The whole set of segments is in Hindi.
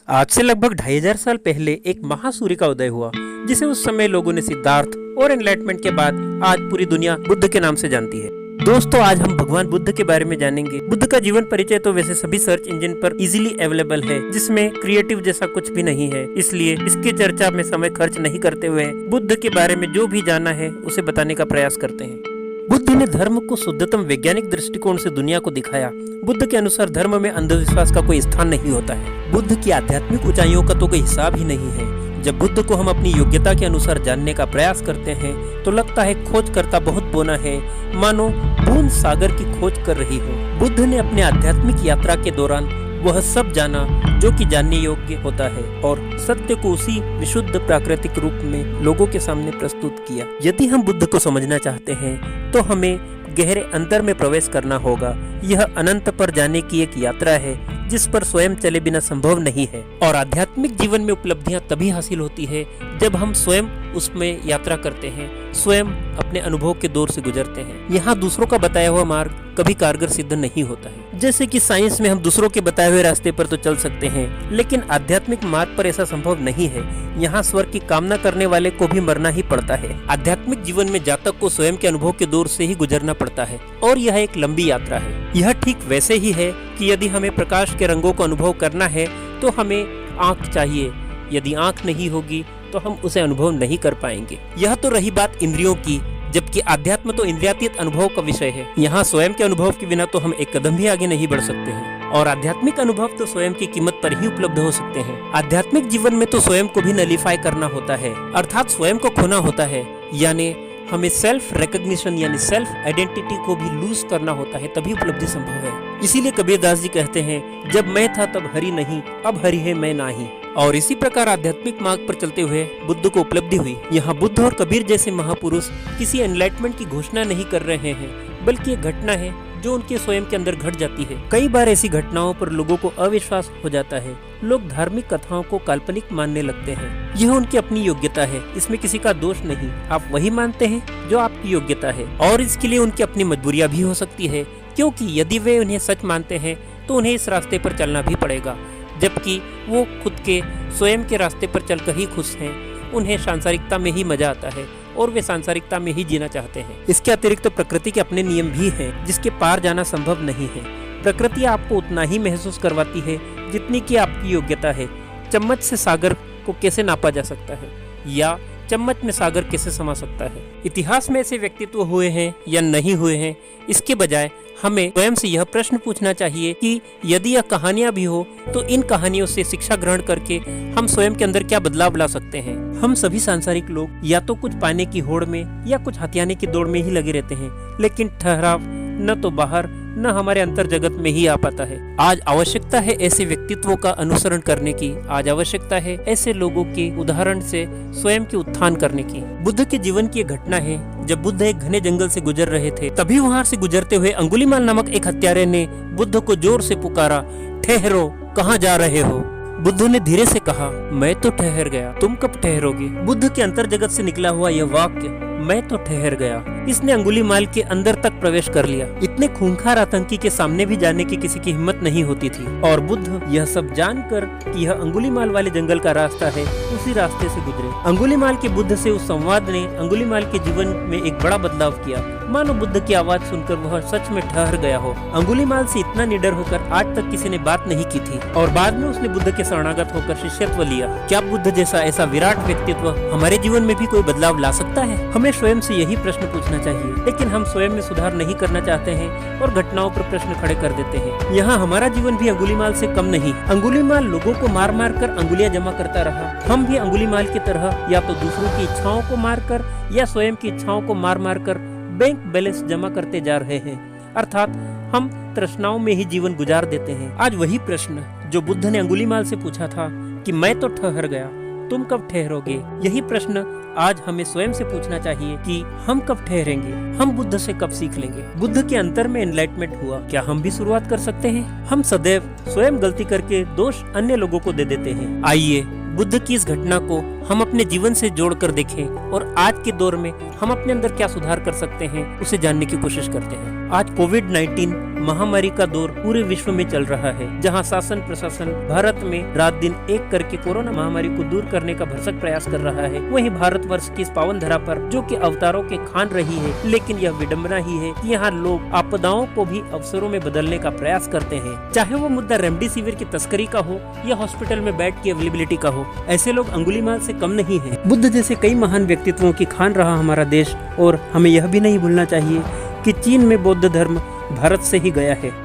आज से लगभग 2500 साल पहले एक महासूर्य का उदय हुआ, जिसे उस समय लोगों ने सिद्धार्थ और एनलाइटमेंट के बाद आज पूरी दुनिया बुद्ध के नाम से जानती है। दोस्तों, आज हम भगवान बुद्ध के बारे में जानेंगे। बुद्ध का जीवन परिचय तो वैसे सभी सर्च इंजन पर इजीली अवेलेबल है, जिसमें क्रिएटिव जैसा कुछ भी नहीं है, इसलिए इसकी चर्चा में समय खर्च नहीं करते हुए बुद्ध के बारे में जो भी जाना है उसे बताने का प्रयास करते हैं। बुद्ध ने धर्म को शुद्धतम वैज्ञानिक दृष्टिकोण से दुनिया को दिखाया। बुद्ध के अनुसार धर्म में अंधविश्वास का कोई स्थान नहीं होता है। बुद्ध की आध्यात्मिक ऊंचाइयों का तो कोई हिसाब ही नहीं है। जब बुद्ध को हम अपनी योग्यता के अनुसार जानने का प्रयास करते हैं तो लगता है खोज करता बहुत बोना है, मानो बूंद सागर की खोज कर रही हो। बुद्ध ने अपने आध्यात्मिक यात्रा के दौरान वह सब जाना जो कि जानने योग्य होता है और सत्य को उसी विशुद्ध प्राकृतिक रूप में लोगों के सामने प्रस्तुत किया। यदि हम बुद्ध को समझना चाहते हैं तो हमें गहरे अंतर में प्रवेश करना होगा। यह अनंत पर जाने की एक यात्रा है जिस पर स्वयं चले बिना संभव नहीं है, और आध्यात्मिक जीवन में उपलब्धियां तभी हासिल होती है जब हम स्वयं उसमें यात्रा करते हैं, स्वयं अपने अनुभव के दौर से गुजरते हैं। यहाँ दूसरों का बताया हुआ मार्ग कभी कारगर सिद्ध नहीं होता है। जैसे कि साइंस में हम दूसरों के बताए हुए रास्ते पर तो चल सकते हैं, लेकिन आध्यात्मिक मार्ग पर ऐसा संभव नहीं है। यहाँ स्वर्ग की कामना करने वाले को भी मरना ही पड़ता है। आध्यात्मिक जीवन में जातक को स्वयं के अनुभव के दौर से ही गुजरना पड़ता है, और यह एक लंबी यात्रा है। यह ठीक वैसे ही है कि यदि हमें प्रकाश के रंगों को अनुभव करना है तो हमें आँख चाहिए। यदि आँख नहीं होगी तो हम उसे अनुभव नहीं कर पाएंगे। यह तो रही बात इंद्रियों की, जबकि आध्यात्म तो इंद्रियातीत अनुभव का विषय है। यहाँ स्वयं के अनुभव के बिना तो हम एक कदम भी आगे नहीं बढ़ सकते हैं, और आध्यात्मिक अनुभव तो स्वयं की कीमत पर ही उपलब्ध हो सकते हैं। आध्यात्मिक जीवन में तो स्वयं को भी नलीफाई करना होता है, अर्थात स्वयं को खोना होता है, यानी हमें सेल्फ रिकॉग्निशन यानी सेल्फ आइडेंटिटी को भी लूज करना होता है, तभी उपलब्धि संभव है। इसीलिए कबीरदास जी कहते हैं, जब मैं था तब हरि नहीं, अब हरि है मैं नाही। और इसी प्रकार आध्यात्मिक मार्ग पर चलते हुए बुद्ध को उपलब्धि हुई। यहाँ बुद्ध और कबीर जैसे महापुरुष किसी एनलाइटमेंट की घोषणा नहीं कर रहे हैं, बल्कि एक घटना है जो उनके स्वयं के अंदर घट जाती है। कई बार ऐसी घटनाओं पर लोगों को अविश्वास हो जाता है। लोग धार्मिक कथाओं को काल्पनिक मानने लगते हैं। यह उनकी अपनी योग्यता है, इसमें किसी का दोष नहीं। आप वही मानते हैं जो आपकी योग्यता है, और इसके लिए उनकी अपनी मजबूरियां भी हो सकती है, क्योंकि यदि वे उन्हें सच मानते हैं तो उन्हें इस रास्ते पर चलना भी पड़ेगा, जबकि वो खुद के स्वयं के रास्ते पर चलकर ही खुश हैं। उन्हें सांसारिकता में ही मजा आता है और वे सांसारिकता में ही जीना चाहते हैं। इसके अतिरिक्त तो प्रकृति के अपने नियम भी हैं जिसके पार जाना संभव नहीं है। प्रकृति आपको उतना ही महसूस करवाती है जितनी कि आपकी योग्यता है। चम्मच से सागर को कैसे नापा जा सकता है, या चम्मच में सागर कैसे समा सकता है? इतिहास में ऐसे व्यक्तित्व हुए हैं या नहीं हुए हैं, इसके बजाय हमें स्वयं से यह प्रश्न पूछना चाहिए कि यदि यह कहानियां भी हो तो इन कहानियों से शिक्षा ग्रहण करके हम स्वयं के अंदर क्या बदलाव ला सकते हैं। हम सभी सांसारिक लोग या तो कुछ पाने की होड़ में या कुछ हथियाने की दौड़ में ही लगे रहते हैं, लेकिन ठहराव न तो बाहर न हमारे अंतर जगत में ही आ पाता है। आज आवश्यकता है ऐसे व्यक्तित्वों का अनुसरण करने की। आज आवश्यकता है ऐसे लोगों के उदाहरण से स्वयं के उत्थान करने की। बुद्ध के जीवन की एक घटना है। जब बुद्ध एक घने जंगल से गुजर रहे थे, तभी वहाँ से गुजरते हुए अंगुलीमाल नामक एक हत्यारे ने बुद्ध को जोर से पुकारा, ठहरो, कहाँ जा रहे हो? बुद्ध ने धीरे से कहा, मैं तो ठहर गया, तुम कब ठहरोगे? बुद्ध के अंतर जगत से निकला हुआ यह वाक्य, मैं तो ठहर गया, इसने अंगुलीमाल के अंदर तक प्रवेश कर लिया। इतने खूंखार आतंकी के सामने भी जाने की किसी की हिम्मत नहीं होती थी, और बुद्ध यह सब जानकर कि यह अंगुलीमाल वाले जंगल का रास्ता है, उसी रास्ते से गुजरे। अंगुलीमाल के बुद्ध से उस संवाद ने अंगुलीमाल के जीवन में एक बड़ा बदलाव किया। मानो बुद्ध की आवाज सुनकर वह सच में ठहर गया हो। अंगुलीमाल से इतना निडर होकर आज तक किसी ने बात नहीं की थी, और बाद में उसने बुद्ध के शरणागत होकर शिष्यत्व लिया। क्या बुद्ध जैसा ऐसा विराट व्यक्तित्व हमारे जीवन में भी कोई बदलाव ला सकता है? हमें स्वयं से यही प्रश्न पूछना चाहिए, लेकिन हम स्वयं में सुधार नहीं करना चाहते हैं और घटनाओं पर प्रश्न खड़े कर देते हैं। यहाँ हमारा जीवन भी अंगुलीमाल से कम नहीं। अंगुलीमाल लोगों को मार मार कर अंगुलियां जमा करता रहा। हम भी अंगुलीमाल की तरह या तो दूसरों की इच्छाओं को मारकर या स्वयं की इच्छाओं को मार मार कर बैंक बैलेंस जमा करते जा रहे हैं, अर्थात हम तृष्णाओं में ही जीवन गुजार देते हैं। आज वही प्रश्न जो बुद्ध ने अंगुलीमाल से पूछा था कि मैं तो ठहर गया, तुम कब ठहरोगे, यही प्रश्न आज हमें स्वयं से पूछना चाहिए कि हम कब ठहरेंगे, हम बुद्ध से कब सीख लेंगे। बुद्ध के अंतर में एनलाइटमेंट हुआ, क्या हम भी शुरुआत कर सकते हैं? हम सदैव स्वयं गलती करके दोष अन्य लोगों को दे देते हैं। आइए बुद्ध की इस घटना को हम अपने जीवन से जोड़कर देखें और आज के दौर में हम अपने अंदर क्या सुधार कर सकते हैं उसे जानने की कोशिश करते हैं। आज कोविड-19 महामारी का दौर पूरे विश्व में चल रहा है, जहां शासन प्रशासन भारत में रात दिन एक करके कोरोना महामारी को दूर करने का भरसक प्रयास कर रहा है। वहीं भारतवर्ष की इस पावन धरा पर जो कि अवतारों के खान रही है, लेकिन यह विडंबना ही है कि यहाँ लोग आपदाओं को भी अवसरों में बदलने का प्रयास करते हैं। चाहे वो मुद्दा रेमडेसिविर की तस्करी का हो या हॉस्पिटल में बेड की अवेलेबिलिटी का हो, ऐसे लोग अंगुलीमाल से कम नहीं है। बुद्ध जैसे कई महान व्यक्तित्वों की खान रहा हमारा देश, और हमें यह भी नहीं भूलना चाहिए कि चीन में बौद्ध धर्म भारत से ही गया है।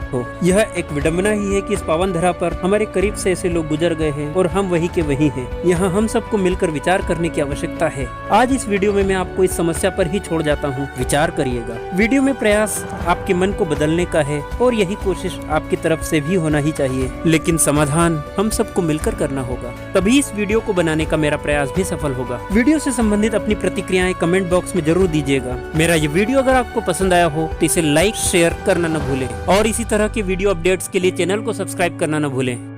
यह एक विडंबना ही है कि इस पावन धरा पर हमारे करीब से ऐसे लोग गुजर गए हैं और हम वही के वही हैं। यहाँ हम सबको मिलकर विचार करने की आवश्यकता है। आज इस वीडियो में मैं आपको इस समस्या पर ही छोड़ जाता हूँ, विचार करिएगा। वीडियो में प्रयास आपके मन को बदलने का है और यही कोशिश आपकी तरफ से भी होना ही चाहिए, लेकिन समाधान हम सबको मिलकर करना होगा, तभी इस वीडियो को बनाने का मेरा प्रयास भी सफल होगा। वीडियो से संबंधित अपनी प्रतिक्रियाएं कमेंट बॉक्स में जरूर दीजिएगा। मेरा ये वीडियो अगर आपको पसंद आया हो तो इसे लाइक शेयर करना न भूलें और इसी तरह के वीडियो अपडेट्स के लिए चैनल को सब्सक्राइब करना न भूलें।